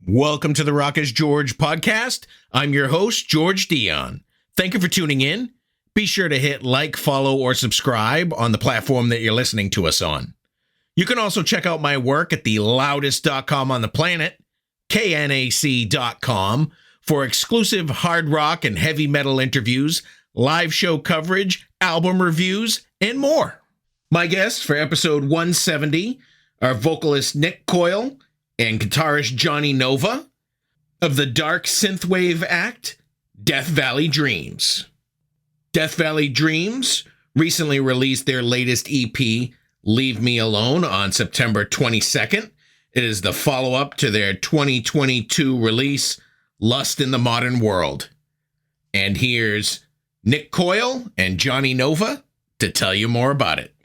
Welcome to the Rock is George podcast. I'm your host, George Dionne. Thank you for tuning in. Be sure to hit like, follow, or subscribe on the platform that you're listening to us on. You can also check out my work at the loudest.com on the planet, knac.com, for exclusive hard rock and heavy metal interviews, live show coverage, album reviews, and more. My guests for episode 170 are vocalist Nick Coyle and guitarist Johnny Nova of the dark synthwave act Death Valley Dreams. Death Valley Dreams recently released their latest EP, Leave Me Alone, on September 22nd. It is the follow-up to their 2022 release, Lust in the Modern World. And here's Nick Coyle and Johnny Nova to tell you more about it.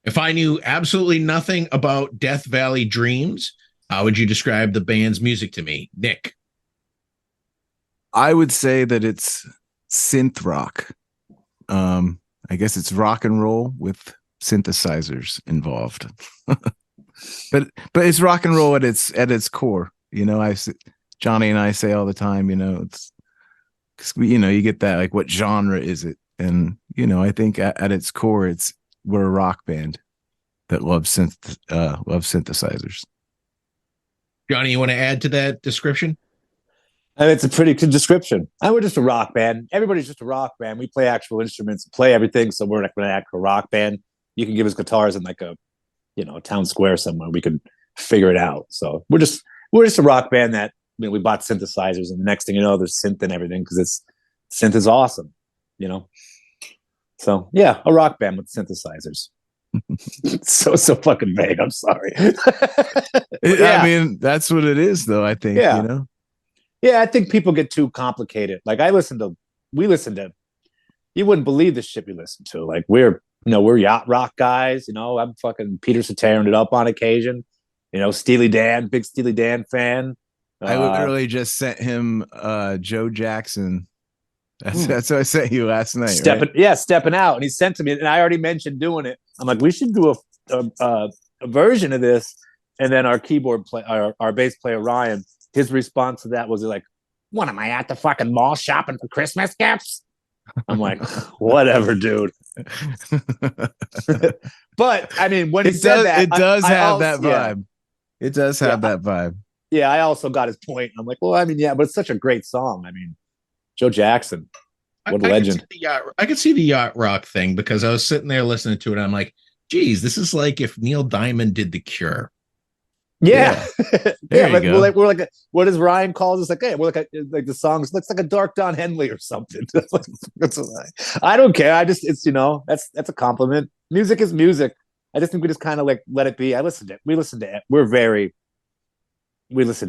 If I knew absolutely nothing about Death Valley Dreams, how would you describe the band's music to me, Nick? I would say that it's synth rock. I guess it's rock and roll with synthesizers involved. but it's rock and roll at its core. You know, Johnny and I say all the time, you know, it's you get that, like, what genre is it? And I think at its core, we're a rock band that loves synthesizers. Johnny, you want to add to that description? It's a pretty good description. We're just a rock band. Everybody's just a rock band. We play actual instruments, play everything. So we're not going to act a rock band. You can give us guitars in like a town square somewhere. We could figure it out. So we're just a rock band that we bought synthesizers, and the next thing you know, there's synth and everything because synth is awesome. So yeah, a rock band with synthesizers. so fucking vague. I'm sorry. I mean, that's what it is, though. I think. Yeah. Yeah, I think people get too complicated. Like we listen to. You wouldn't believe the shit we listen to. Like we're yacht rock guys. I'm fucking Peter tearing it up on occasion. Steely Dan, big Steely Dan fan. I literally just sent him Joe Jackson. That's what I sent you last night. Stepping Out, and he sent to me, and I already mentioned doing it. I'm like, we should do a version of this, and then our keyboard player, our bass player Ryan, his response to that was like, "What am I at the fucking mall shopping for Christmas gifts?" I'm like, whatever, dude. But I mean, when he said that, it does have that vibe. It does have that vibe. Yeah, I also got his point. I'm like, well, I mean, yeah, but it's such a great song. I mean, Joe Jackson, what a legend. I could see the yacht rock thing because I was sitting there listening to it. And I'm like, geez, this is like if Neil Diamond did The Cure. Yeah. We're like what does Ryan calls us? Like, hey, we're like the songs looks like a dark Don Henley or something. I don't care. It's that's a compliment. Music is music. I just think we just kind of like let it be. We listen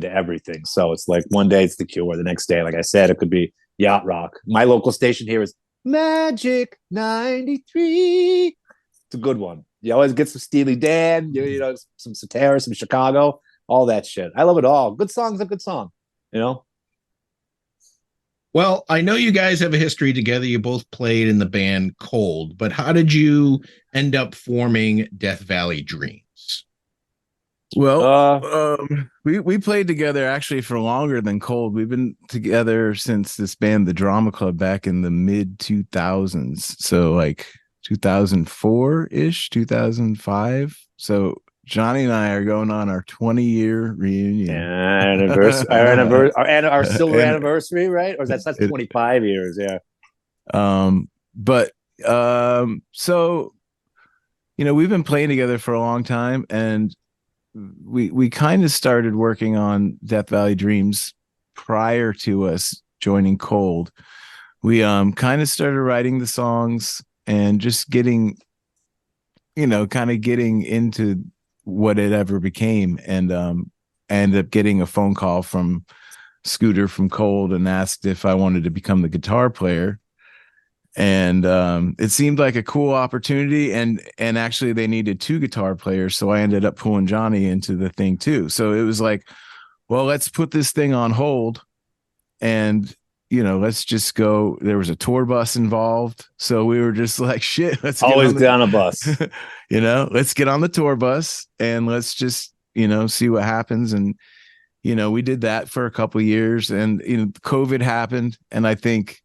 to everything. So it's like one day it's The Cure, the next day, like I said, it could be yacht rock. My local station here is Magic 93. It's a good one. You always get some Steely Dan, some Satara, some Chicago, all that shit. I love it all. Good song's a good song, Well, I know you guys have a history together. You both played in the band Cold, but how did you end up forming Death Valley Dreams? Well, we played together actually for longer than Cold. We've been together since this band, the Drama Club, back in the mid 2000s. So like 2004-ish, 2005. So Johnny and I are going on our 20-year reunion. Our silver anniversary, right? Or that's 25 years, yeah. So we've been playing together for a long time, and we kind of started working on Death Valley Dreams prior to us joining Cold. We kind of started writing the songs and just getting into what it ever became. And I ended up getting a phone call from Scooter from Cold and asked if I wanted to become the guitar player. And it seemed like a cool opportunity, and actually they needed two guitar players, so I ended up pulling Johnny into the thing too. So it was like, well, let's put this thing on hold, and let's just go. There was a tour bus involved, so we were just like, shit, let's always get on a bus. Let's get on the tour bus and let's just see what happens. And we did that for a couple of years, and COVID happened, and I think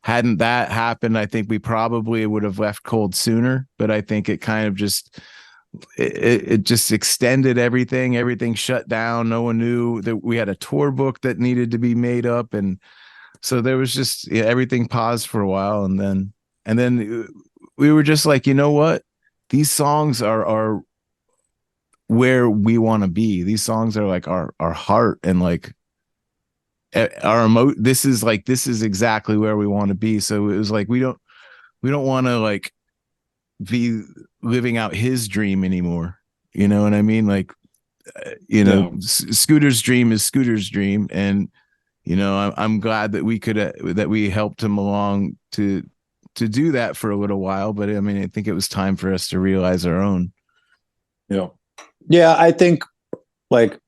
hadn't that happened, I think we probably would have left Cold sooner. But I think it kind of just it just extended everything. Everything shut down. No one knew that we had a tour book that needed to be made up, and so there was just everything paused for a while, and then we were just like, you know what? These songs are where we want to be. These songs are like our heart, and like this is exactly where we want to be. So it was like we don't want to like be living out his dream anymore. You know what I mean? Like Scooter's dream is Scooter's dream, and I'm glad that we helped him along to do that for a little while. But I mean, I think it was time for us to realize our own. Yeah, I think like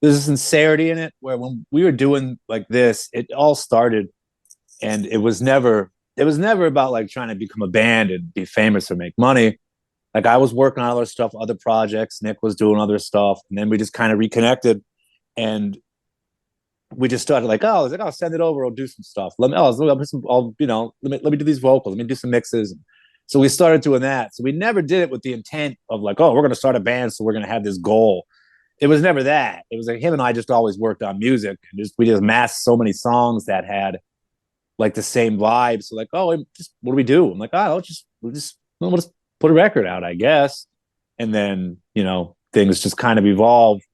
there's a sincerity in it where when we were doing like this, it all started, and it was never about like trying to become a band and be famous or make money. Like I was working on other stuff, other projects. Nick was doing other stuff, and then we just kind of reconnected, and we just started like, oh, I'll send it over. I'll do some stuff. Let me do these vocals. Let me do some mixes. So we started doing that. So we never did it with the intent of like, oh, we're going to start a band, so we're going to have this goal. It was never that. It was like him and I just always worked on music, and we just massed so many songs that had like the same vibe. So like, oh, what do we do? I'm like, we'll just put a record out, I guess. And then things just kind of evolved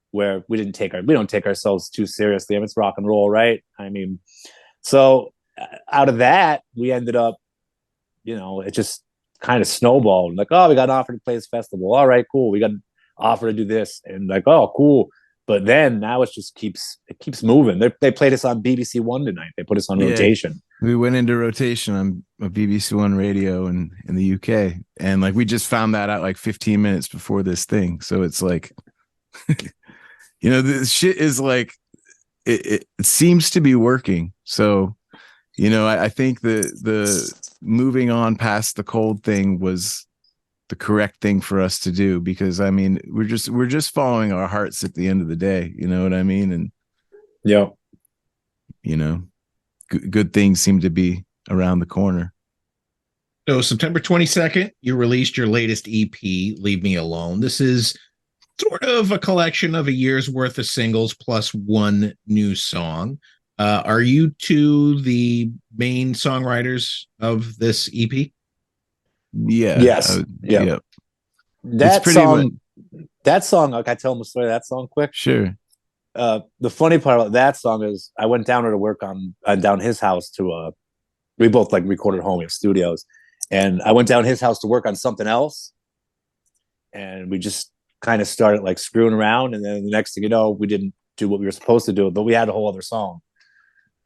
where we don't take ourselves too seriously. I mean, it's rock and roll, right? I mean, so out of that, we ended up, it just kind of snowballed. Like, oh, we got an offer to play this festival. All right, cool. We got an offer to do this, and like, oh, cool. But then now it keeps moving. They played us on BBC One tonight. They put us on rotation. We went into rotation on a BBC One radio in the UK, and like we just found that out like 15 minutes before this thing. So it's like, this shit is like it seems to be working. So, I think the moving on past the Cold thing was the correct thing for us to do, because I mean, we're just following our hearts at the end of the day. You know what I mean? And good things seem to be around the corner. So September 22nd, you released your latest EP, Leave Me Alone. This is sort of a collection of a year's worth of singles plus one new song. Are you two the main songwriters of this EP? Yeah. Yes. Yeah. That song, like I tell them a story of that song quick. Sure. The funny part about that song is I went down there to work on down his house to we both like recorded home. We have studios, and I went down his house to work on something else, and we just kind of started like screwing around, and then the next thing you know, we didn't do what we were supposed to do, but we had a whole other song.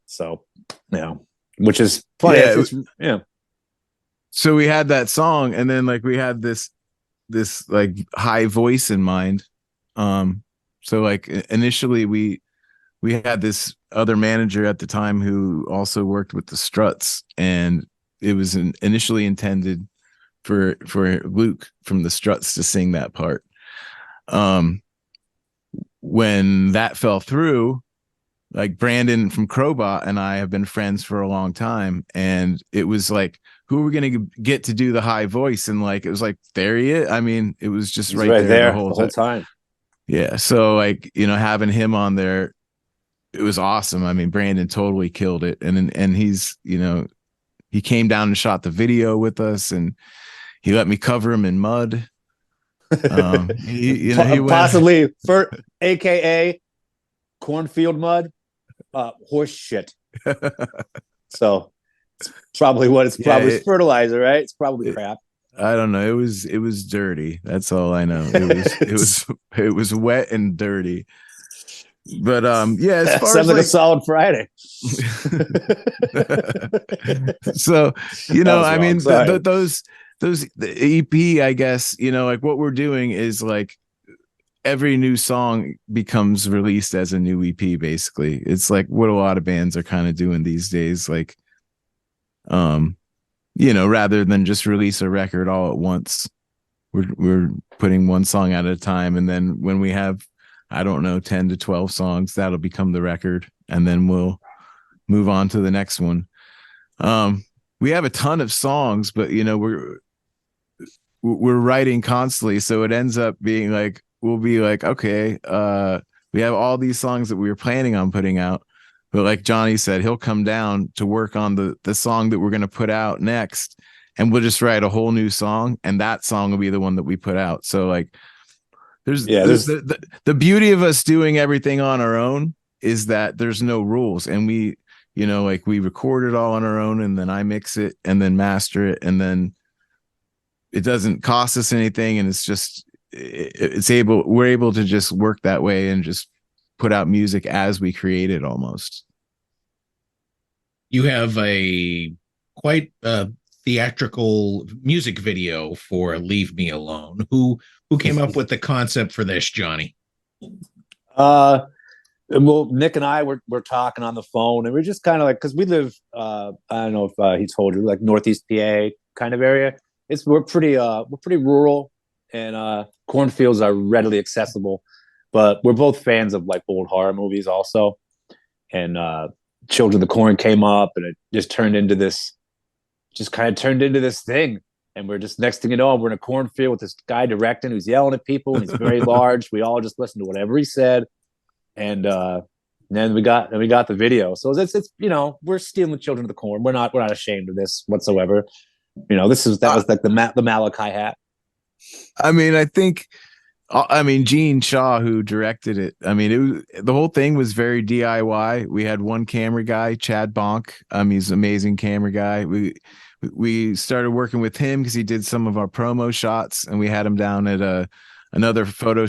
So, which is funny. Yeah. So we had that song, and then like we had this like high voice in mind. So like initially we had this other manager at the time who also worked with the Struts, and it was initially intended for Luke from the Struts to sing that part. When that fell through, like Brandon from Crowbot and I have been friends for a long time, and it was like, who are we going to get to do the high voice? And like, it was like, there he is. I mean, it was just right there the whole time. Yeah. So like, having him on there, it was awesome. I mean, Brandon totally killed it. And he's, he came down and shot the video with us, and he let me cover him in mud. He possibly for AKA cornfield mud, horse shit. So it's probably it's fertilizer, right? It's probably crap. I don't know. It was dirty. That's all I know. It was wet and dirty. But as far sounds as like a solid Friday. So I mean, those the EP, I guess, like what we're doing is like every new song becomes released as a new EP. Basically, it's like what a lot of bands are kind of doing these days. Like, rather than just release a record all at once, we're putting one song at a time, and then when we have I don't know, 10 to 12 songs. That'll become the record. And then we'll move on to the next one. We have a ton of songs, but we're writing constantly. So it ends up being like, we'll be like, okay, we have all these songs that we were planning on putting out. But like Johnny said, he'll come down to work on the song that we're going to put out next. And we'll just write a whole new song. And that song will be the one that we put out. So like, there's the beauty of us doing everything on our own is that there's no rules. And we, like we record it all on our own, and then I mix it and then master it. And then it doesn't cost us anything. And it's just, we're able to just work that way and just put out music as we create it almost. You have quite theatrical music video for Leave Me Alone. Who came up with the concept for this, Johnny? Well, Nick and I were talking on the phone, and we're just kind of like, because we live, I don't know if he told you, like Northeast PA kind of area. We're pretty rural, and cornfields are readily accessible. But we're both fans of like old horror movies also, and Children of the Corn came up, and it just kind of turned into this thing. And we're just, next thing you know, we're in a cornfield with this guy directing who's yelling at people, and he's very large. We all just listen to whatever he said. And then we got the video. So it's we're stealing Children of the Corn. We're not ashamed of this whatsoever. That was like the Malachi hat. I mean, Gene Shaw, who directed it. I mean, the whole thing was very DIY. We had one camera guy, Chad Bonk. He's an amazing camera guy. We started working with him because he did some of our promo shots, and we had him down at another photo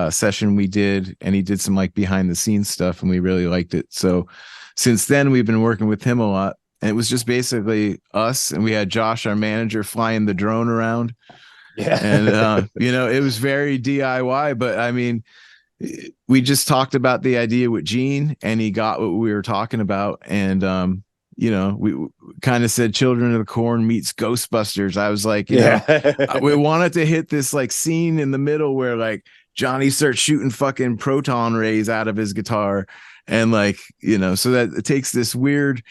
session we did, and he did some like behind the scenes stuff, and we really liked it. So since then, we've been working with him a lot, and it was just basically us, and we had Josh, our manager, flying the drone around. Yeah. And, it was very DIY, but I mean, we just talked about the idea with Gene, and he got what we were talking about. And, we kind of said Children of the Corn meets Ghostbusters. I was like, we wanted to hit this like scene in the middle where like Johnny starts shooting fucking proton rays out of his guitar. And like, so that it takes this weird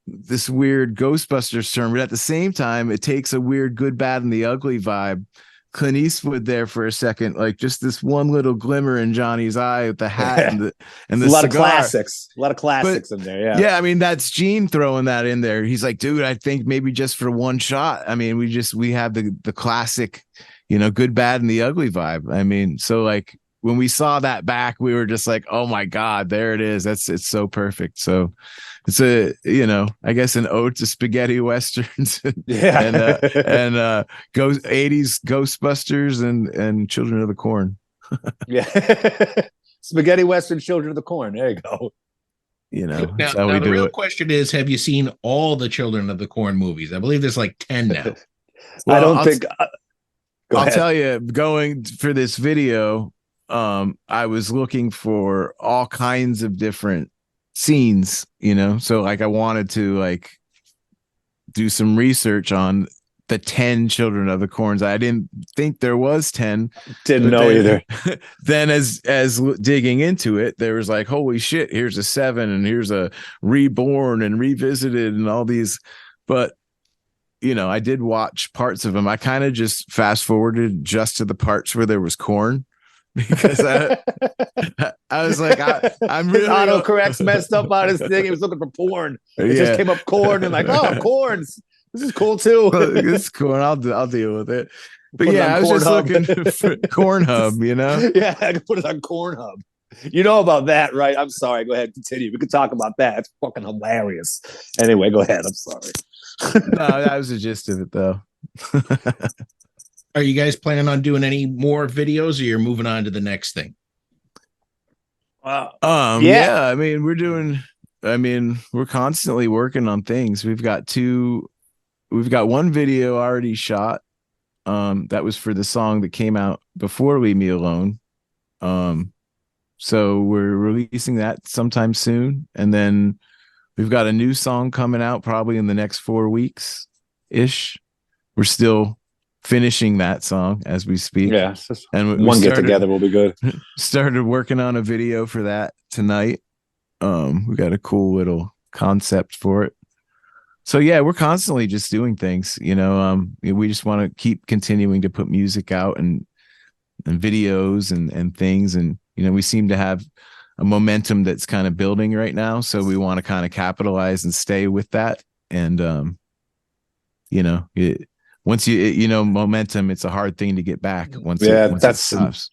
Ghostbusters term, but at the same time, it takes a weird Good, Bad, and the Ugly vibe. Clint Eastwood there for a second, like just this one little glimmer in Johnny's eye with the hat and the a lot cigar. A lot of classics in there. Yeah. I mean, that's Gene throwing that in there. He's like, dude, I think maybe just for one shot. I mean, we have the classic, Good, Bad, and the Ugly vibe. I mean, so like when we saw that back, we were just like, oh my God, there it is. It's so perfect. So it's I guess an ode to spaghetti westerns and 80s Ghostbusters and Children of the Corn. Yeah. Spaghetti Western, Children of the Corn. There you go. That's how we do it. The real question is, have you seen all the Children of the Corn movies? I believe there's like 10 now. Well, I'll tell you, going for this video, I was looking for all kinds of different scenes, so like I wanted to like do some research on the 10 Children of the Corns. I didn't think there was 10. Didn't know either. Then as digging into it, there was like, holy shit, here's a 7 and here's a Reborn and Revisited and all these. But I did watch parts of them. I kind of just fast forwarded just to the parts where there was corn. Because I was like, I'm really autocorrect's messed up on his thing. He was looking for porn. It just came up corn and like, oh, corns. This is cool too. It's corn. I'll deal with it. But I was just looking for Cornhub. Yeah, I can put it on Cornhub. You know about that, right? I'm sorry. Go ahead, continue. We could talk about that. It's fucking hilarious. Anyway, go ahead. I'm sorry. No, that was the gist of it, though. Are you guys planning on doing any more videos, or you're moving on to the next thing? Yeah. I mean, we're constantly working on things. We've got one video already shot. That was for the song that came out before Leave Me Alone. So we're releasing that sometime soon. And then we've got a new song coming out probably in the next 4 weeks ish. We're still finishing that song as we speak. Yeah, it's just and we one get together will be good. Started working on a video for that tonight. We got a cool little concept for it. So yeah, we're constantly just doing things, you know. We just want to keep continuing to put music out and videos and things, and you know, we seem to have a momentum that's kind of building right now, so we want to kind of capitalize and stay with that. And you know, once you know momentum, it's a hard thing to get back once it stops.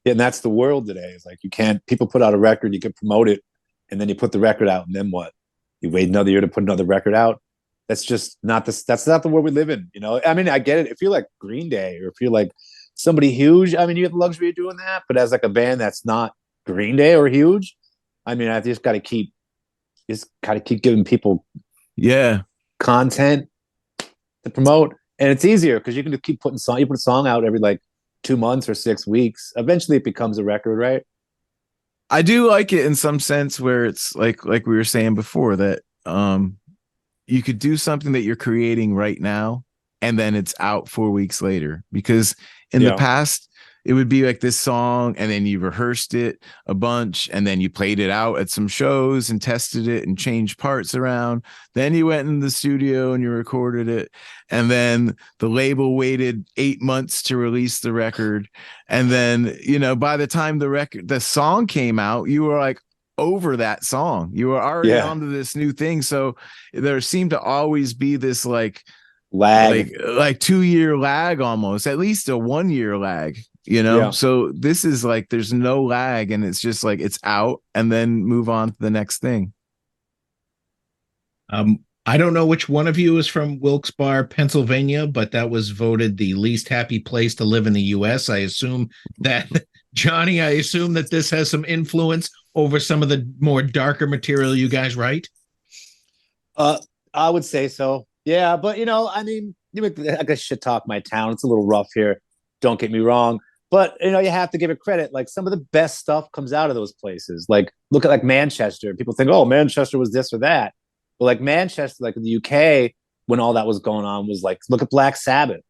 Yeah, and that's the world today. It's like you can't, people put out a record, you can promote it, and then you put the record out, and then what? You wait another year to put another record out. That's just not that's not the world we live in, you know. I mean, I get it. If you're like Green Day or if you're like somebody huge, I mean, you have the luxury of doing that. But as like a band that's not Green Day or huge, I mean, I just got to keep giving people content to promote, and it's easier because you can just keep putting you put a song out every like 2 months or 6 weeks. Eventually, it becomes a record, right? I do like it in some sense where it's like we were saying before that you could do something that you're creating right now and then it's out 4 weeks later, because in the past it would be like this song and then you rehearsed it a bunch and then you played it out at some shows and tested it and changed parts around. Then you went in the studio and you recorded it. And then the label waited 8 months to release the record. And then, you know, by the time the song came out, you were like over that song. You were already onto this new thing. So there seemed to always be this like lag, like 2 year lag, almost at least a 1 year lag. You know, so this is like there's no lag and it's just like it's out and then move on to the next thing. I don't know which one of you is from Wilkes-Barre, Pennsylvania, but that was voted the least happy place to live in the US. I assume that Johnny, I assume that this has some influence over some of the more darker material you guys write. I would say so. Yeah, but you know, I mean, I guess shit talk my town. It's a little rough here. Don't get me wrong. But, you know, you have to give it credit. Like some of the best stuff comes out of those places. Like look at like Manchester. People think, oh, Manchester was this or that. But like Manchester, like in the UK, when all that was going on, was like, look at Black Sabbath.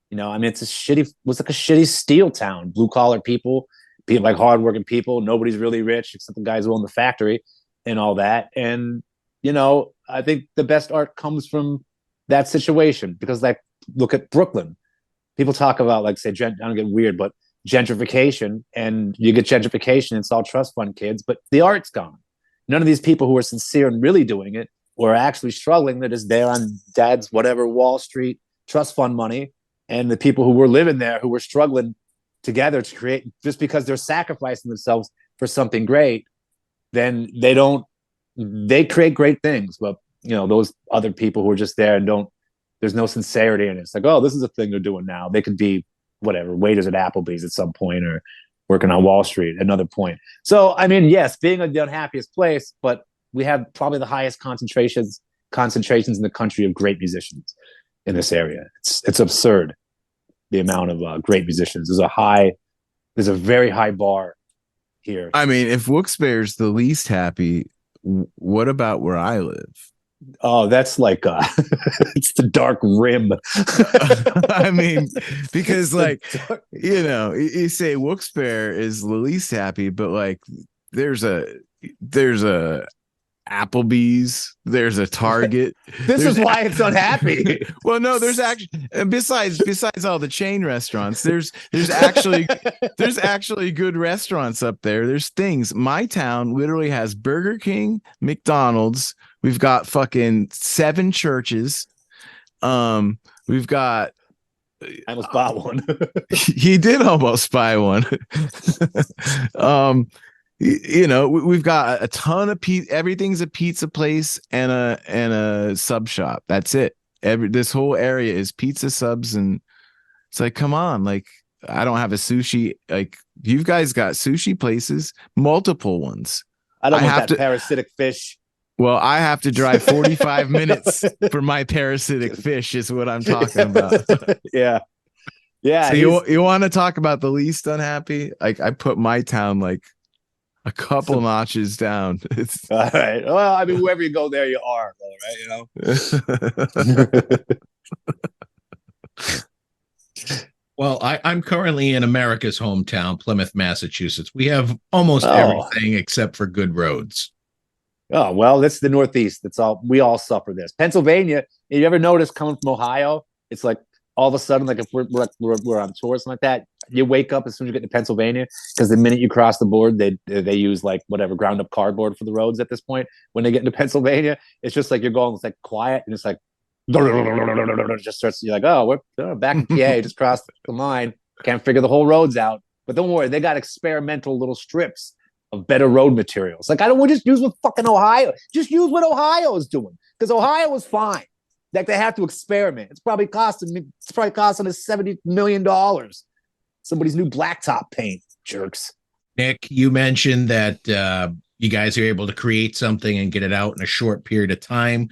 You know, I mean, was like a shitty steel town. Blue collar people like hardworking people. Nobody's really rich except the guys who own the factory and all that. And, you know, I think the best art comes from that situation because like, look at Brooklyn. People talk about like, say, I don't get weird, but gentrification, and you get gentrification, it's all trust fund kids, but the art's gone. None of these people who are sincere and really doing it or actually struggling, they're just there on dad's whatever Wall Street trust fund money. And the people who were living there, who were struggling together to create, just because they're sacrificing themselves for something great, then they create great things. But you know, those other people who are just there and there's no sincerity in it. It's like, oh, this is a thing they're doing now. They could be whatever, waiters at Applebee's at some point or working on Wall Street at another point. So, I mean, yes, being the unhappiest place, but we have probably the highest concentrations in the country of great musicians in this area. It's absurd, the amount of great musicians. There's a very high bar here. I mean, if Wilkes-Barre's the least happy, what about where I live? Oh, that's like it's the dark rim. I mean, because like you know, you say Wilkes-Barre is the least happy, but like there's a Applebee's, there's a Target. This is why it's unhappy. Well, no, there's actually besides all the chain restaurants, there's actually good restaurants up there. There's things. My town literally has Burger King, McDonald's. We've got fucking 7 churches. We've got. I almost bought one. He did almost buy one. You know, we've got a ton of everything's a pizza place and a sub shop. That's it. This whole area is pizza subs, and it's like, come on, like I don't have a sushi. Like you guys got sushi places, multiple ones. I don't want that parasitic fish. Well, I have to drive 45 minutes for my parasitic fish is what I'm talking about. Yeah. Yeah. So you want to talk about the least unhappy? Like I put my town like a couple notches down. It's all right. Well, I mean, wherever you go, there you are, though, right? You know. Well, I'm currently in America's hometown, Plymouth, Massachusetts. We have almost Oh, everything except for good roads. oh well, that's the Northeast. That's all. We all suffer this. Pennsylvania. You ever notice coming from Ohio? It's like all of a sudden, like if we're on tour or something like that, you wake up as soon as you get to Pennsylvania because the minute you cross the board, they use like whatever ground up cardboard for the roads at this point. When they get into Pennsylvania, it's just like you're going, it's like quiet and it's like just starts. You're like, oh, we're back in PA, just crossed the line. Can't figure the whole roads out. But don't worry, they got experimental little strips of better road materials. Like, I don't want to just use what fucking Ohio. Just use what Ohio is doing because Ohio is fine. Like, they have to experiment. It's probably costing us $70 million. Somebody's new blacktop paint, jerks. Nick, you mentioned that you guys are able to create something and get it out in a short period of time.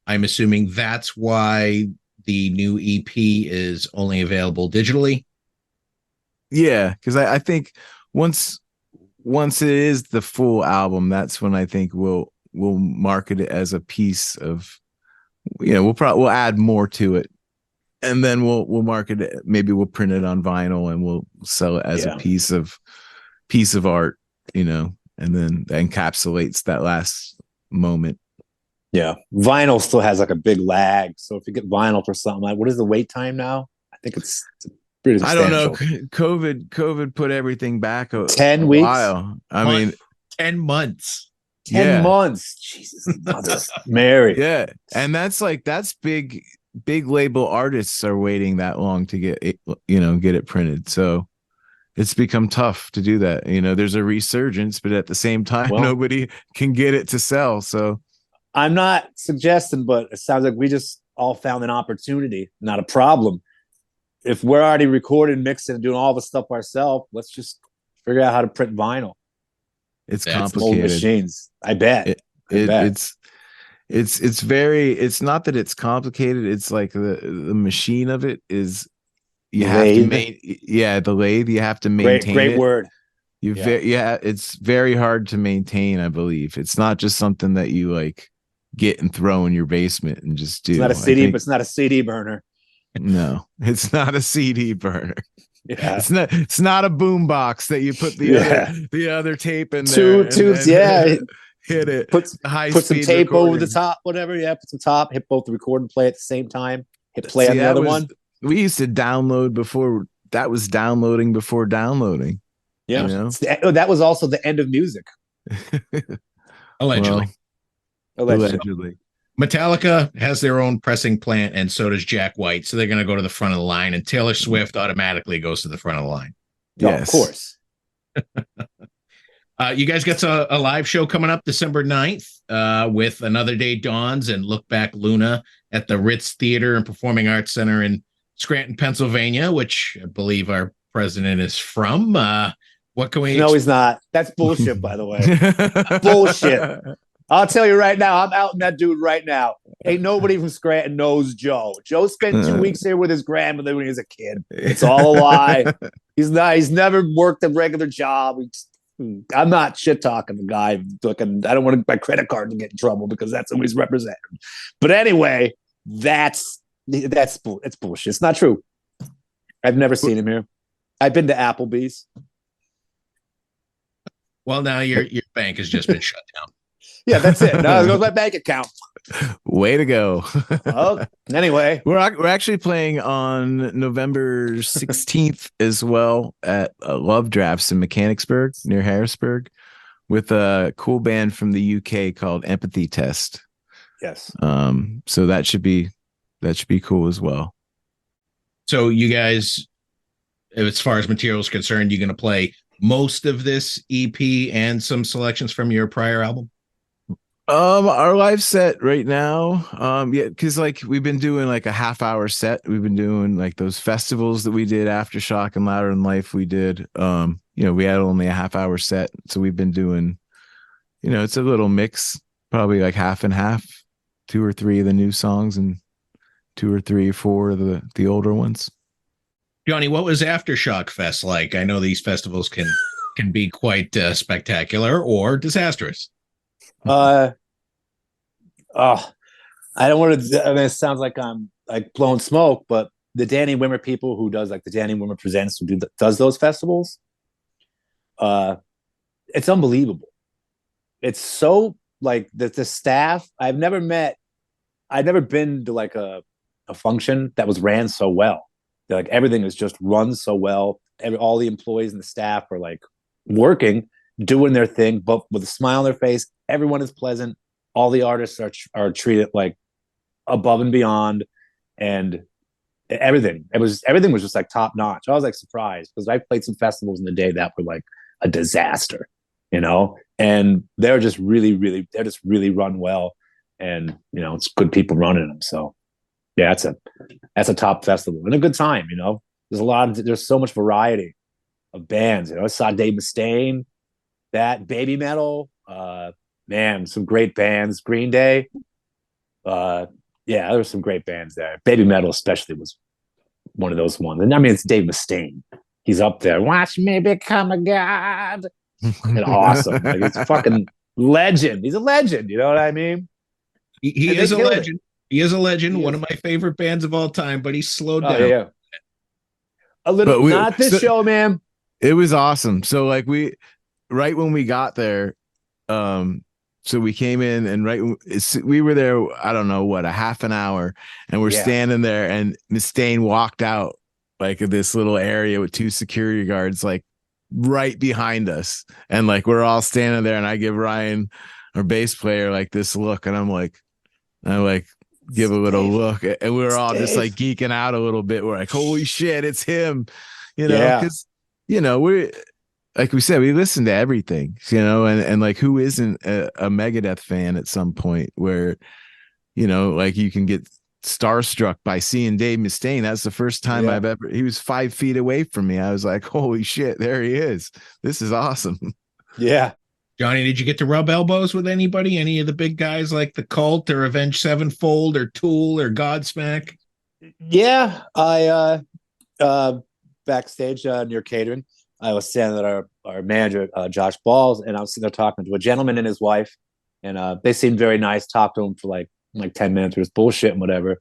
I'm assuming that's why the new EP is only available digitally. Yeah, because I think once it is the full album, that's when I think we'll market it as a piece of, we'll add more to it, and then we'll market it. Maybe we'll print it on vinyl and we'll sell it as a piece of art, and then that encapsulates that last moment. Yeah, vinyl still has like a big lag. So if you get vinyl for something, like, what is the wait time now? I think it's pretty substantial. I don't know. COVID put everything back 10 weeks. While. I mean, 10 months. 10 months. Jesus, Mother Mary. Yeah, and that's big label artists are waiting that long to get it printed. So it's become tough to do that. There's a resurgence, but at the same time, nobody can get it to sell. So I'm not suggesting, but it sounds like we just all found an opportunity, not a problem. If we're already recording, mixing, and doing all the stuff ourselves, let's just figure out how to print vinyl. It's complicated. Old machines. I bet. It's not that it's complicated. It's like the machine of it is the lathe. You have to maintain great it. Word. It's very hard to maintain, I believe. It's not just something that you like get and throw in your basement and just do. It's not a CD, but it's not a CD burner. No, it's not a CD burner. Yeah. It's not a boom box that you put the other tape in there. Tubes, hit it. Put some tape over the top, whatever. Yeah, put some top, hit both the record and play at the same time. Hit play on the other one. We used to download before that was downloading before downloading. Yeah. That was also the end of music. Allegedly. Metallica has their own pressing plant, and so does Jack White. So they're going to go to the front of the line, and Taylor Swift automatically goes to the front of the line. Yes. Of course. You guys got a live show coming up December 9th with Another Day Dawns and Look Back Luna at the Ritz Theater and Performing Arts Center in Scranton, Pennsylvania, which I believe our president is from. What can we? No, he's not. That's bullshit, by the way. Bullshit. I'll tell you right now, I'm outing that dude right now. Ain't nobody from Scranton knows Joe. Joe spent 2 weeks here with his grandmother when he was a kid. It's all a lie. He's never worked a regular job. I'm not shit talking the guy. I don't want my credit card to get in trouble because that's who he's representing. But anyway, it's bullshit. It's not true. I've never seen him here. I've been to Applebee's. Well, now your bank has just been shut down. Yeah, that's it. Now goes my bank account. Way to go. Well, anyway, we're actually playing on November 16th as well at Love Drafts in Mechanicsburg near Harrisburg with a cool band from the UK called Empathy Test. Yes. So that should be cool as well. So you guys, as far as material is concerned, you're going to play most of this EP and some selections from your prior album? Our live set right now, because like we've been doing like a half-hour set. We've been doing like those festivals that we did, Aftershock and Louder Than Life. We did, we had only a half-hour set, so we've been doing, it's a little mix, probably like half and half, 2 or 3 of the new songs and 2 or 3 or 4 of the older ones. Johnny, what was Aftershock Fest like? I know these festivals can be quite spectacular or disastrous. I don't want to. I mean, it sounds like I'm like blowing smoke, but the Danny Wimmer people who does like the Danny Wimmer Presents, who does those festivals, it's unbelievable. It's so like the staff. I've never been to like a function that was ran so well. Like everything is just run so well. All the employees and the staff are like working, doing their thing, but with a smile on their face. Everyone is pleasant. All the artists are treated like above and beyond, and everything was just like top notch. I was like surprised because I played some festivals in the day that were like a disaster, and they're just really run well, and it's good people running them. So yeah, that's a top festival and a good time. There's so much variety of bands. I saw Dave Mustaine, that Baby Metal, man, some great bands. Green Day, yeah, there were some great bands there. Baby Metal especially was one of those ones. And I mean, it's Dave Mustaine. He's up there. Watch me become a god. And awesome. Like, it's fucking legend. He's a legend. You know what I mean? He is a legend. He is a legend. One of my favorite bands of all time, but he slowed down. Yeah. A little, not this show, man. It was awesome. So like right when we got there, so we came in and we were there, I don't know what, a half an hour, and we're standing there, and Mustaine walked out like this little area with 2 security guards like right behind us, and like we're all standing there, and I give Ryan, our bass player, like this look, and I give a little look, and we were all just like geeking out a little bit. We're like, holy shit, it's him, because we're, like we said, we listen to everything, and like, who isn't a Megadeth fan at some point where, like, you can get starstruck by seeing Dave Mustaine. That's the first time he was 5 feet away from me. I was like, holy shit, there he is. This is awesome. Yeah. Johnny, did you get to rub elbows with anybody? Any of the big guys like the Cult or Avenged Sevenfold or Tool or Godsmack? Yeah. I, backstage near catering, I was standing at our manager, Josh Balls, and I was sitting there talking to a gentleman and his wife, and they seemed very nice. Talked to him for like 10 minutes. It was bullshit and whatever.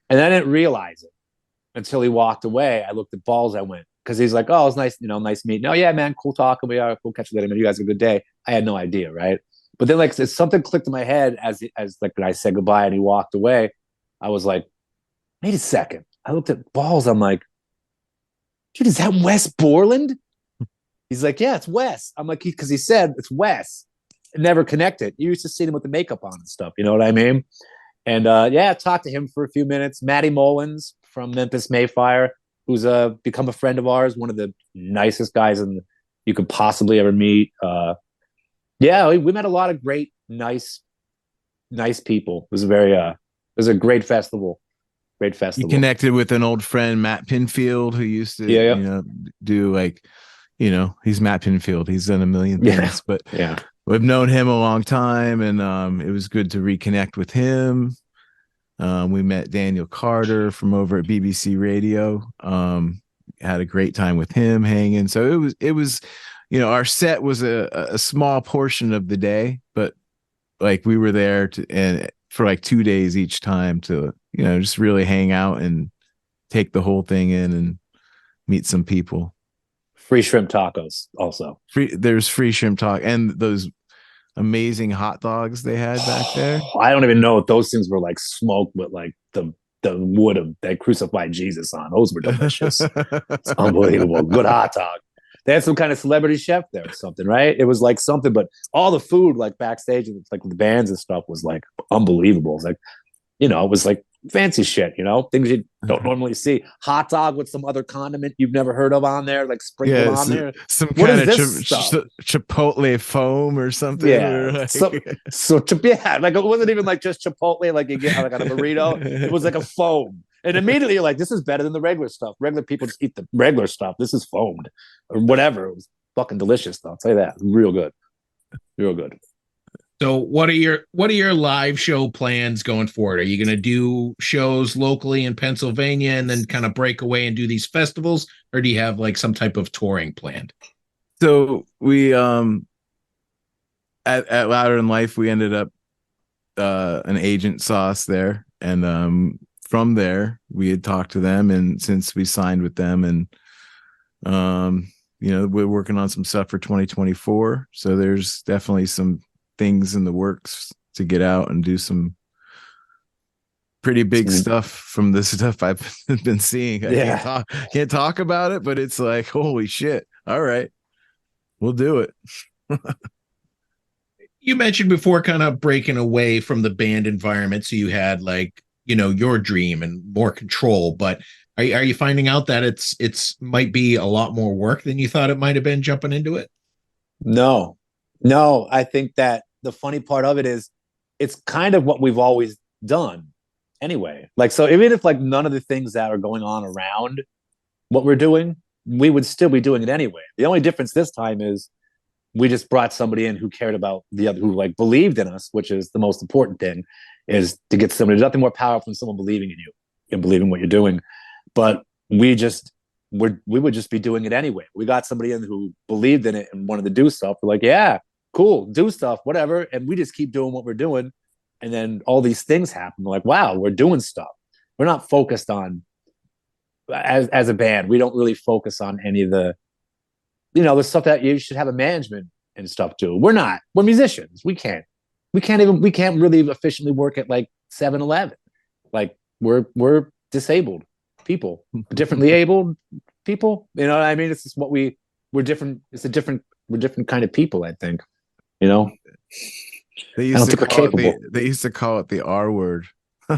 And I didn't realize it until he walked away. I looked at Balls. I went, because he's like, oh, it's nice, nice meeting. Oh, yeah, man, cool talking. We are cool. Catch you later, man. You guys have a good day. I had no idea, right? But then like something clicked in my head as like when I said goodbye and he walked away. I was like, wait a second. I looked at Balls. I'm like, dude, is that Wes Borland? He's like, yeah, it's Wes. I'm like, because he said it's Wes. Never connected. You used to see him with the makeup on and stuff. You know what I mean? And I talked to him for a few minutes. Matty Mullins from Memphis Mayfire, who's become a friend of ours, one of the nicest guys you could possibly ever meet. We met a lot of great, nice people. It was a great festival. Great festival. You connected with an old friend, Matt Pinfield, who used to do like, he's Matt Pinfield. He's done a million things, but we've known him a long time, and it was good to reconnect with him. We met Daniel Carter from over at BBC Radio. Had a great time with him hanging. So it was, our set was a small portion of the day, but like we were there for like 2 days each time to, just really hang out and take the whole thing in and meet some people. Free shrimp tacos also. There's free shrimp taco and those amazing hot dogs they had back there. I don't even know if those things were like smoked with like the wood of that crucified Jesus on. Those were delicious. It's unbelievable. Good hot dog. They had some kind of celebrity chef there or something, right? It was like something, but all the food like backstage and like the bands and stuff was like unbelievable. It was like, it was like fancy shit, things you don't normally see. Hot dog with some other condiment you've never heard of on there, like sprinkled on there. Some kind of chipotle foam or something. Yeah. Like it wasn't even like just chipotle like you get like on a burrito. It was like a foam. And immediately you're like, this is better than the regular stuff. Regular people just eat the regular stuff. This is foamed or whatever. It was fucking delicious though. I'll tell you that. Real good. Real good. So what are your live show plans going forward? Are you going to do shows locally in Pennsylvania and then kind of break away and do these festivals, or do you have like some type of touring planned? So we at Louder Than Life, we ended up an agent saw us there and from there, we had talked to them, and since we signed with them, and we're working on some stuff for 2024. So there's definitely some things in the works to get out and do some pretty big stuff from the stuff I've been seeing. I can't talk about it, but it's like, holy shit. All right, we'll do it. You mentioned before kind of breaking away from the band environment. So you had like, your dream and more control, but are you finding out that it's might be a lot more work than you thought it might have been jumping into it? No, I think that the funny part of it is it's kind of what we've always done anyway. Like, so even if like none of the things that are going on around what we're doing, we would still be doing it anyway. The only difference this time is we just brought somebody in who cared about the other, who like believed in us, which is the most important thing, is to get somebody. There's nothing more powerful than someone believing in you and believing what you're doing. But we would just be doing it anyway. We got somebody in who believed in it and wanted to do stuff. We're like, yeah, cool, do stuff, whatever. And we just keep doing what we're doing. And then all these things happen. We're like, wow, we're doing stuff. We're not focused on, as a band, we don't really focus on any of the, the stuff that you should have a management and stuff do. We're musicians. We can't really efficiently work at like 7-Eleven. Like we're disabled people, differently abled people. You know what I mean? It's just we're different. We're different kind of people, I think. They used to call it the R word.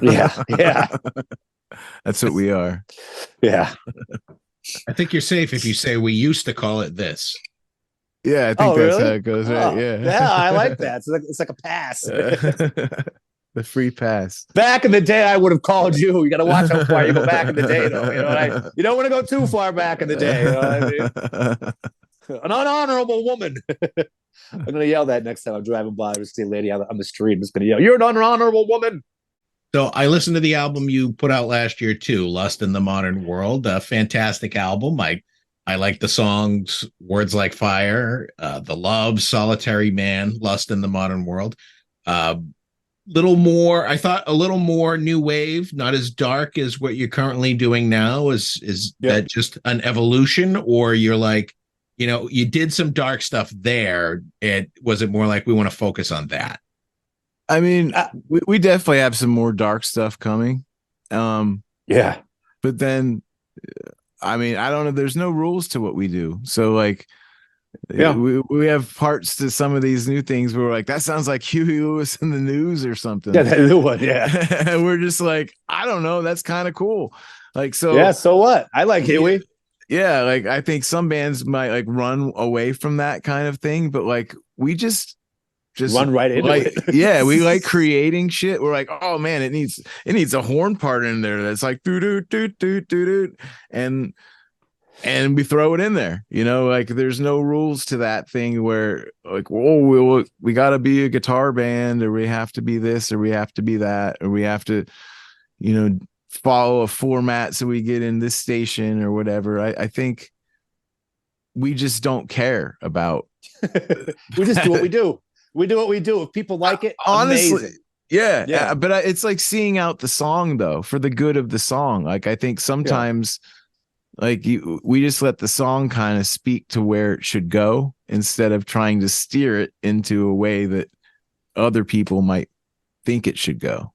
Yeah. That's what we are. Yeah. I think you're safe if you say we used to call it this. Yeah, I think that's how it goes, right? Yeah, I like that. It's like a pass. The free pass. Back in the day, I would have called you. You got to watch how far you go back in the day, though. You don't want to go too far back in the day. You know what I mean? An unhonorable woman. I'm gonna yell that next time I'm driving by. I just see a lady on the street. I'm just gonna yell, "You're an unhonorable woman." So I listened to the album you put out last year too, "Lust in the Modern World." A fantastic album. I like the songs "Words Like Fire," "The Love," "Solitary Man," "Lust in the Modern World." Little more, I thought, a little more new wave, not as dark as what you're currently doing now. Is that just an evolution, or you're like, you did some dark stuff there? Was it more like we want to focus on that? I mean, we definitely have some more dark stuff coming. Yeah. But then, I mean, I don't know. There's no rules to what we do. So like, we have parts to some of these new things where we're like, that sounds like Huey Lewis in the News or something. Yeah, that new one. Yeah. And we're just like, I don't know. That's kind of cool. Like, so. Yeah. So what? I like Huey. Yeah. Like, I think some bands might like run away from that kind of thing, but like, we just run right into it. Yeah, we like creating shit. We're like, oh man, it needs a horn part in there that's like doo doo doo doo doo doo, and we throw it in there. Like there's no rules to that thing where like, we got to be a guitar band, or we have to be this, or we have to be that, or we have to follow a format so we get in this station or whatever. I think we just don't care about. We just do what we do. We do what we do. If people like it, honestly, amazing. Yeah. But it's like seeing out the song though, for the good of the song. Like I think sometimes, like we just let the song kind of speak to where it should go instead of trying to steer it into a way that other people might think it should go.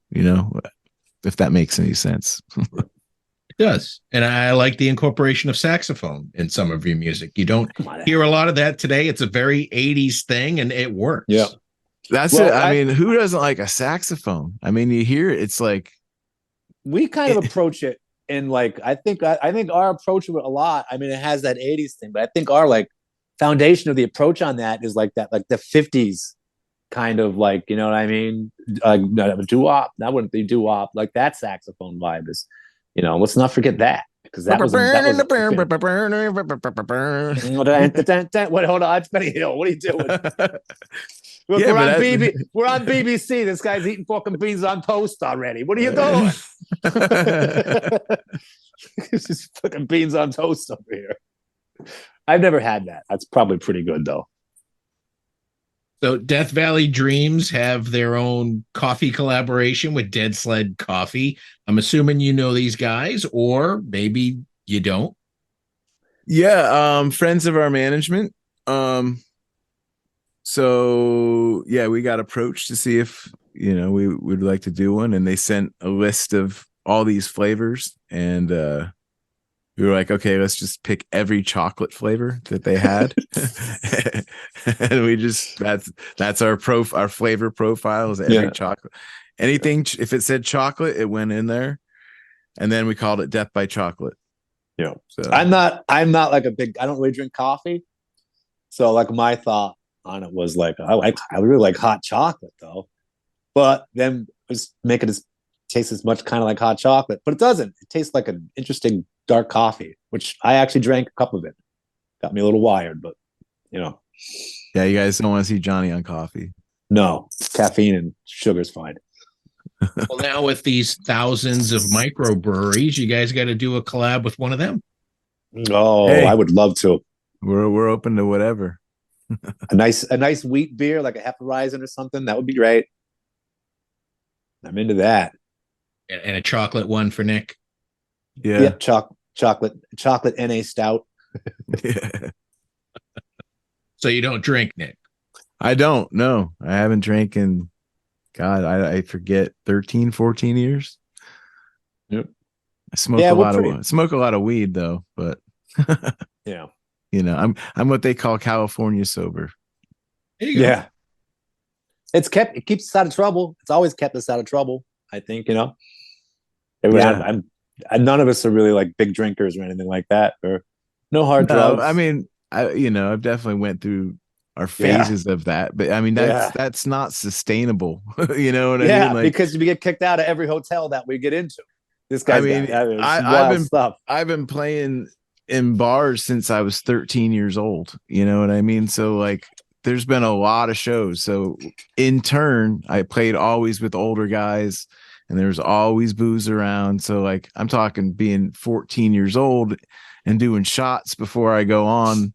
If that makes any sense. It does. And I like the incorporation of saxophone in some of your music. You don't hear a lot of that today. It's a very 80s thing, and it works. Yeah. That's it. I mean, who doesn't like a saxophone? I mean, you hear it, it's like we kind of approach it in like I think our approach of it a lot. I mean, it has that 80s thing, but I think our like foundation of the approach on that is like that, like the 50s kind of like, you know what I mean? Doo-wop. That wouldn't be doo-wop. Like that saxophone vibe is. Let's not forget that, because that was what? Hold on, it's Benny Hill. What are you doing? We're on BBC. This guy's eating fucking beans on toast already. What are you doing? It's just fucking beans on toast over here. I've never had that. That's probably pretty good though. So Death Valley Dreams have their own coffee collaboration with DEADSLED Coffee. I'm assuming you know these guys, or maybe you don't. Yeah, friends of our management. So yeah, we got approached to see if we would like to do one, and they sent a list of all these flavors, and we were like, okay, let's just pick every chocolate flavor that they had. And we just that's our flavor profile is every chocolate. Anything if it said chocolate, it went in there. And then we called it Death by Chocolate. Yeah. So I'm not like I don't really drink coffee. So like my thought on it was like I really like hot chocolate though. But then just make it taste as much kind of like hot chocolate, but it doesn't. It tastes like an interesting dark coffee, which I actually drank a cup of it. Got me a little wired, but yeah, you guys don't want to see Johnny on coffee. No, caffeine and sugar's fine. Well, now with these thousands of microbreweries, you guys got to do a collab with one of them. Oh, hey, I would love to. We're open to whatever. a nice wheat beer, like a Hefeweizen or something. That would be great. I'm into that. And a chocolate one for Nick. Yeah, chocolate NA stout. Yeah. So you don't drink, Nick? I don't. No, I haven't drank in, God, I forget, 13, 14 years. Yep. I smoke a lot of weed though, but yeah, I'm what they call California sober. There you go. Yeah. It keeps us out of trouble. It's always kept us out of trouble, I think, Everybody, none of us are really like big drinkers or anything like that, or no hard drugs. I mean, I've definitely went through our phases of that, but I mean, that's not sustainable. You know what I mean? Yeah, like, because we get kicked out of every hotel that we get into. This guy's I've been playing in bars since I was 13 years old. You know what I mean? So like, there's been a lot of shows. So in turn, I played always with older guys, and there's always booze around. So like, I'm talking being 14 years old and doing shots before I go on,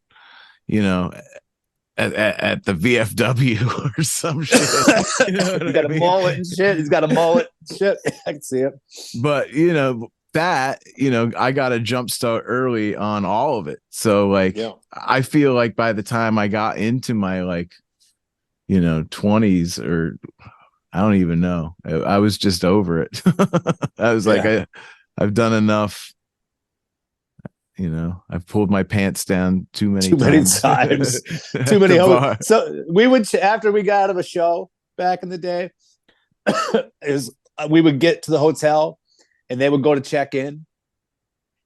at the VFW or some shit. He's got a mullet and shit. He's got a mullet and shit. I can see it. But I got a jump start early on all of it. So like, I feel like by the time I got into my 20s, or I don't even know, I was just over it. I was like, I've done enough. I've pulled my pants down too many times. Too many. So we would, after we got out of a show back in the day, we would get to the hotel and they would go to check in,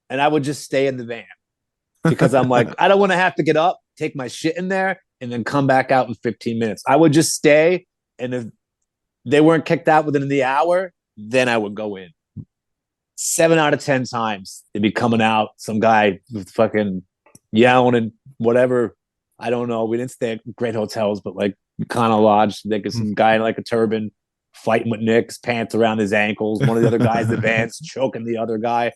and I would just stay in the van because I'm like, I don't want to have to get up, take my shit in there, and then come back out in 15 minutes. I would just stay, and if they weren't kicked out within the hour, then I would go in. 7 out of 10 times they'd be coming out, some guy with fucking yelling and whatever. I don't know. We didn't stay at great hotels, but like Econo Lodge, they get some guy in like a turban fighting with Nick's pants around his ankles. One of the other guys in the van's choking the other guy.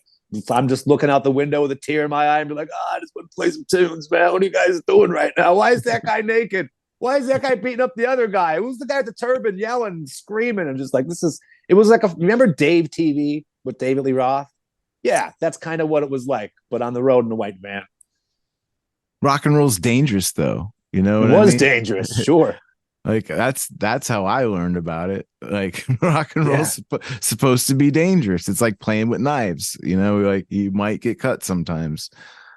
I'm just looking out the window with a tear in my eye and be like, I just want to play some tunes, man. What are you guys doing right now? Why is that guy naked? Why is that guy beating up the other guy? Who's the guy with the turban yelling and screaming? And just like, it was like remember Dave TV with David Lee Roth? Yeah, that's kind of what it was like, but on the road in a white van. Rock and roll's dangerous though. It was dangerous, sure. Like that's how I learned about it. Like rock and roll's supposed to be dangerous. It's like playing with knives, like you might get cut sometimes.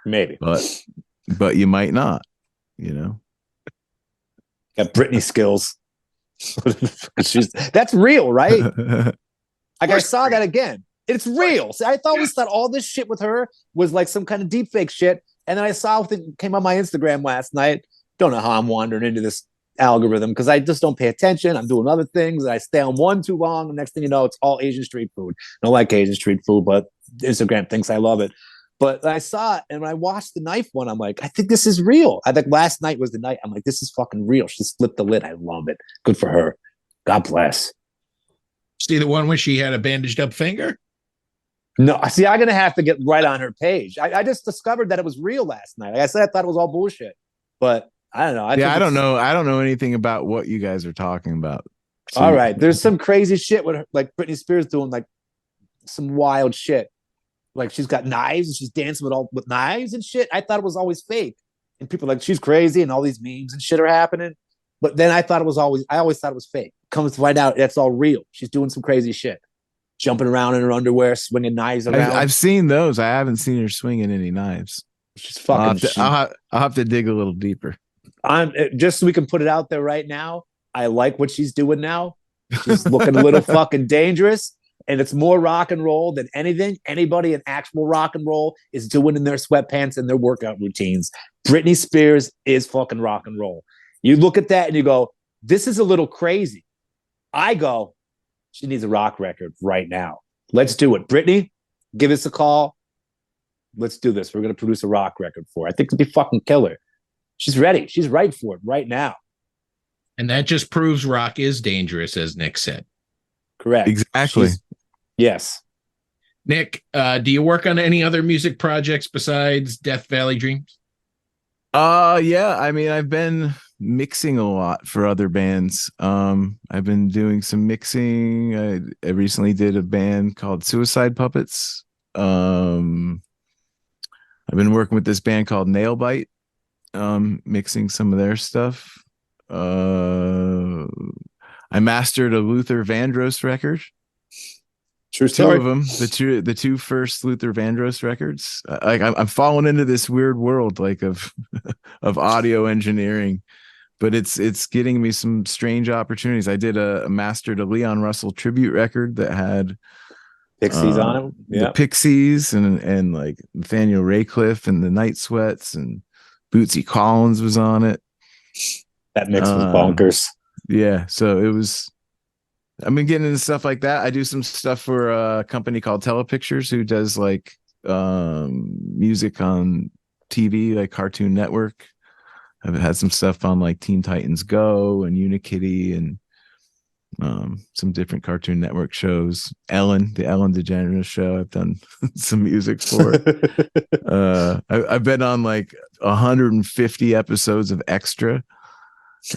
Maybe. But you might not, Got Britney skills. That's real, right? Like I saw that again. It's real. See, I always thought all this shit with her was like some kind of deep fake shit. And then I saw it came on my Instagram last night. Don't know how I'm wandering into this algorithm because I just don't pay attention. I'm doing other things. And I stay on one too long. The next thing you know, it's all Asian street food. I don't like Asian street food, but Instagram thinks I love it. But I saw it, and when I watched the knife one, I'm like, I think this is real. I think last night was the night. I'm like, this is fucking real. She split the lid. I love it. Good for her. God bless. See the one where she had a bandaged up finger? No, see, I'm going to have to get right on her page. I just discovered that it was real last night. Like I said, I thought it was all bullshit. But I don't know. I don't know anything about what you guys are talking about. So all right, there's some crazy shit with her, like Britney Spears doing like some wild shit. Like she's got knives and she's dancing with knives and shit. I thought it was always fake, and people are like she's crazy and all these memes and shit are happening. But then I always thought it was fake. Comes to find out, that's all real. She's doing some crazy shit, jumping around in her underwear, swinging knives around. I've seen those. I haven't seen her swinging any knives. She's fucking. I'll have to dig a little deeper. I'm just so we can put it out there right now. I like what she's doing now. She's looking a little fucking dangerous, and it's more rock and roll than anything anybody in actual rock and roll is doing in their sweatpants and their workout routines. Britney Spears is fucking rock and roll. You look at that and you go, this is a little crazy. I go, she needs a rock record right now. Let's do it. Britney, give us a call. Let's do this. We're going to produce a rock record for her. I think it'd be fucking killer. She's ready. She's right for it right now. And that just proves rock is dangerous, as Nick said. Correct. Exactly. Yes. Nick, do you work on any other music projects besides Death Valley Dreams? Yeah. I mean, I've been mixing a lot for other bands. I've been doing some mixing. I recently did a band called Suicide Puppets. I've been working with this band called Nailbite, mixing some of their stuff. I mastered a Luther Vandross record. True story. Two of them, the two first Luther Vandross records. Like I'm falling into this weird world like of audio engineering, but it's getting me some strange opportunities. I did a mastered a Leon Russell tribute record that had Pixies on it. Yeah. The Pixies and like Nathaniel Raycliffe and the Night Sweats and Bootsy Collins was on it. That mix was bonkers. Yeah, so it was. I've been getting into stuff like that. I do some stuff for a company called Telepictures who does like music on TV, like Cartoon Network. I've had some stuff on like Teen Titans Go and Unikitty and some different Cartoon Network shows. The Ellen DeGeneres show. I've done some music for. I've been on like 150 episodes of Extra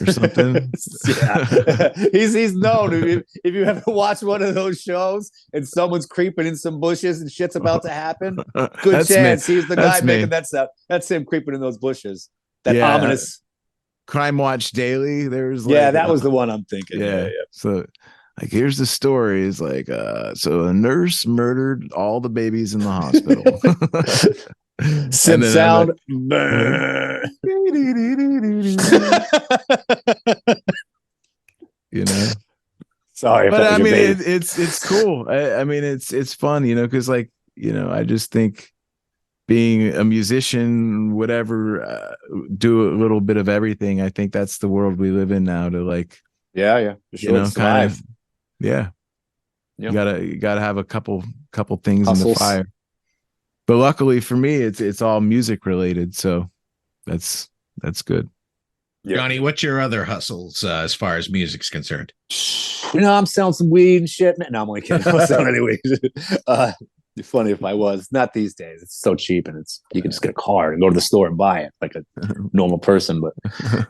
or something. Yeah. he's known. If you ever watch one of those shows and someone's creeping in some bushes and shit's about to happen, good chance he's the guy making that stuff. That's him creeping in those bushes. That ominous Crime Watch Daily. There's that was the one I'm thinking. Yeah. So like here's the story is like so a nurse murdered all the babies in the hospital. Sim sound. You know, sorry, but I mean it's cool. I mean it's fun, you know, because like you know I just think being a musician, whatever, do a little bit of everything. I think that's the world we live in now. To like, sure, you know, kind of, yeah. Yep. You gotta have a couple things in the fire. But luckily for me, it's all music related, so that's good. Yeah. Johnny, what's your other hustles as far as music's concerned? You know, I'm selling some weed and shit. No, I'm only kidding. I'm selling any weed. It'd be funny if I was. Not these days. It's so cheap, and you can just get a car and go to the store and buy it like a normal person. But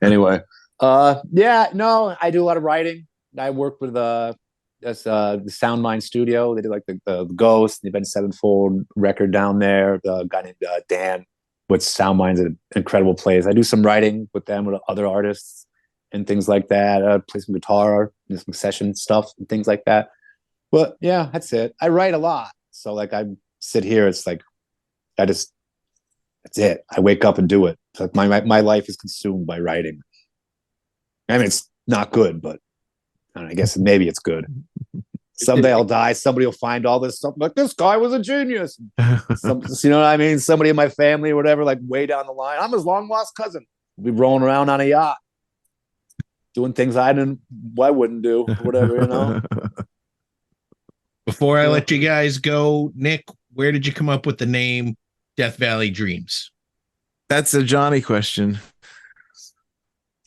anyway, no, I do a lot of writing. I work with the Sound Mind Studio. They did like the Ghost, the Avenged Sevenfold record down there. The guy named Dan with Sound Mind's an incredible place. I do some writing with them with other artists and things like that. Play some guitar, do some session stuff and things like that. But yeah, that's it. I write a lot, so like I sit here. It's like that's it. I wake up and do it. It's like my life is consumed by writing. I mean, it's not good, but I guess maybe it's good. Someday I'll die. Somebody will find all this stuff. Like, this guy was a genius. You know what I mean? Somebody in my family or whatever, like way down the line. I'm his long lost cousin. We'll be rolling around on a yacht, doing things I wouldn't do, or whatever, you know. Before I let you guys go, Nick, where did you come up with the name Death Valley Dreams? That's a Johnny question.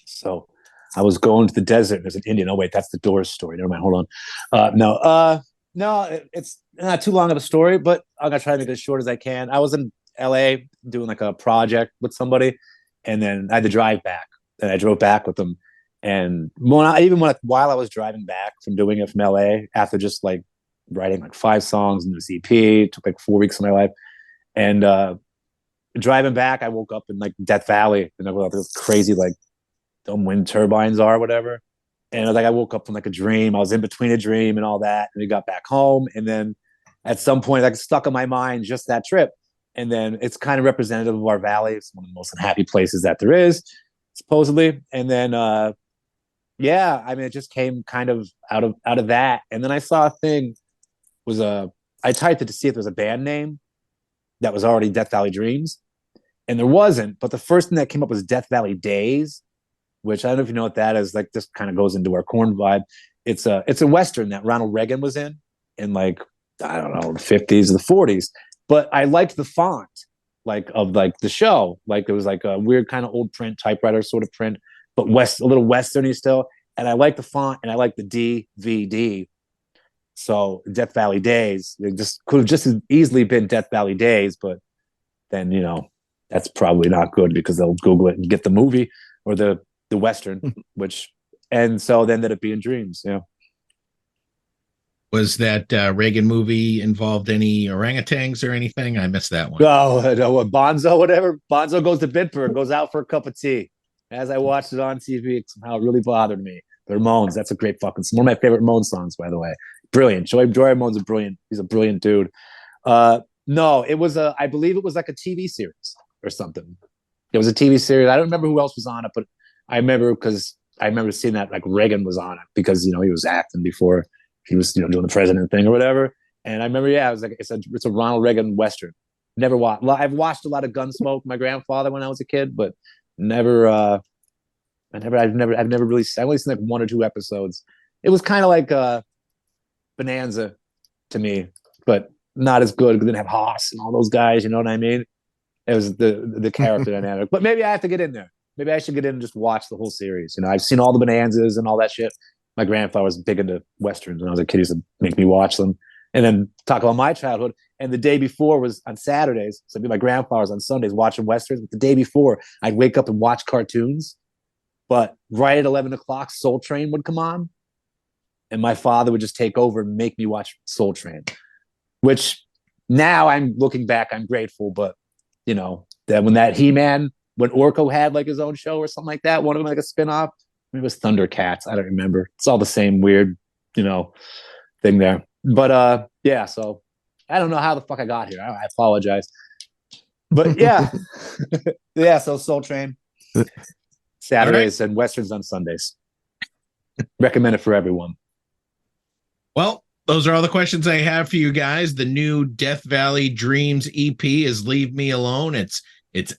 So I was going to the desert. There's an Indian. Oh wait, that's the Doors story. Never mind. Hold on. No, it's not too long of a story, but I'm gonna try to make it as short as I can. I was in LA doing like a project with somebody, and then I had to drive back. and I drove back with them. And while I was driving back from doing it from LA, after just like writing like 5 songs in this EP, it took like 4 weeks of my life. And driving back, I woke up in like Death Valley, and I was this crazy like dumb wind turbines are, whatever. And I woke up from like a dream. I was in between a dream and all that. And we got back home. And then at some point, like stuck in my mind, just that trip. And then it's kind of representative of our valley. It's one of the most unhappy places that there is, supposedly. And then, yeah, I mean, it just came kind of out of that. And then I saw a thing I typed it to see if there was a band name that was already Death Valley Dreams. And there wasn't. But the first thing that came up was Death Valley Days, which I don't know if you know what that is. Like, this kind of goes into our corn vibe. It's a Western that Ronald Reagan was in like, I don't know, the 50s or the 40s. But I liked the font, like, of like the show. Like, it was like a weird kind of old print, typewriter sort of print, but a little Westerny still. And I liked the font, and I liked the DVD. So Death Valley Days, it just could have just as easily been Death Valley Days, but then, you know, that's probably not good because they'll Google it and get the movie or the Western, and so then ended up being Dreams. Yeah. Was that Reagan movie involved any orangutans or anything? I missed that one. No, Bonzo, whatever. Bonzo goes to Bitburg, goes out for a cup of tea. As I watched it on TV, somehow it really bothered me. The Ramones, that's a great fucking, one of my favorite Ramones songs, by the way. Brilliant. Joey Ramone's he's a brilliant dude. No, it was I believe it was like a TV series or something. It was a TV series. I don't remember who else was on it, but I remember seeing that like Reagan was on it because, you know, he was acting before he was, you know, doing the president thing or whatever. And I remember, yeah, it was like, it's a Ronald Reagan Western. Never watched. I've watched a lot of Gunsmoke, my grandfather, when I was a kid, but I've never really, I've only seen like 1 or 2 episodes. It was kind of like Bonanza to me, but not as good because it didn't have Haas and all those guys, you know what I mean? It was the character dynamic. But maybe I have to get in there. Maybe I should get in and just watch the whole series. You know, I've seen all the Bonanzas and all that shit. My grandfather was big into Westerns when I was a kid. He used to make me watch them. And then talk about my childhood. And the day before was on Saturdays. So my grandfather was on Sundays watching Westerns. But the day before, I'd wake up and watch cartoons. But right at 11 o'clock, Soul Train would come on. And my father would just take over and make me watch Soul Train. Which now I'm looking back, I'm grateful. But, you know, that when that He-Man, when Orko had like his own show or something like that, one of them like a spinoff, maybe it was Thundercats. I don't remember. It's all the same weird, you know, thing there. But yeah, so I don't know how the fuck I got here. I apologize. But yeah. Yeah, so Soul Train Saturdays and Westerns on Sundays. Recommend it for everyone. Well, those are all the questions I have for you guys. The new Death Valley Dreams EP is Leave Me Alone. It's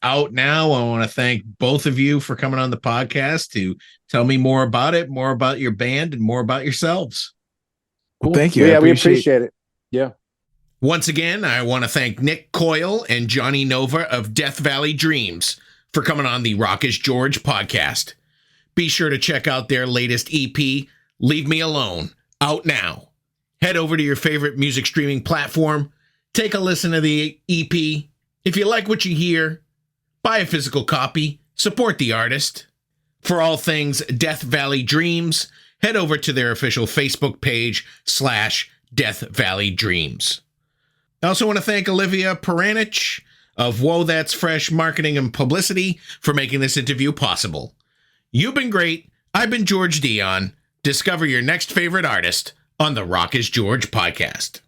out now. I want to thank both of you for coming on the podcast to tell me more about it, more about your band, and more about yourselves. Cool. Well, thank you. Yeah, we appreciate it. Yeah. Once again, I want to thank Nick Coyle and Johnny Nova of Death Valley Dreams for coming on the Rock is George podcast. Be sure to check out their latest EP, Leave Me Alone, out now. Head over to your favorite music streaming platform, take a listen to the EP. If you like what you hear, buy a physical copy, support the artist. For all things Death Valley Dreams, head over to their official Facebook page /Death Valley Dreams. I also want to thank Olivia Peranich of Whoa That's Fresh Marketing and Publicity for making this interview possible. You've been great. I've been George Dionne. Discover your next favorite artist on the Rock is George podcast.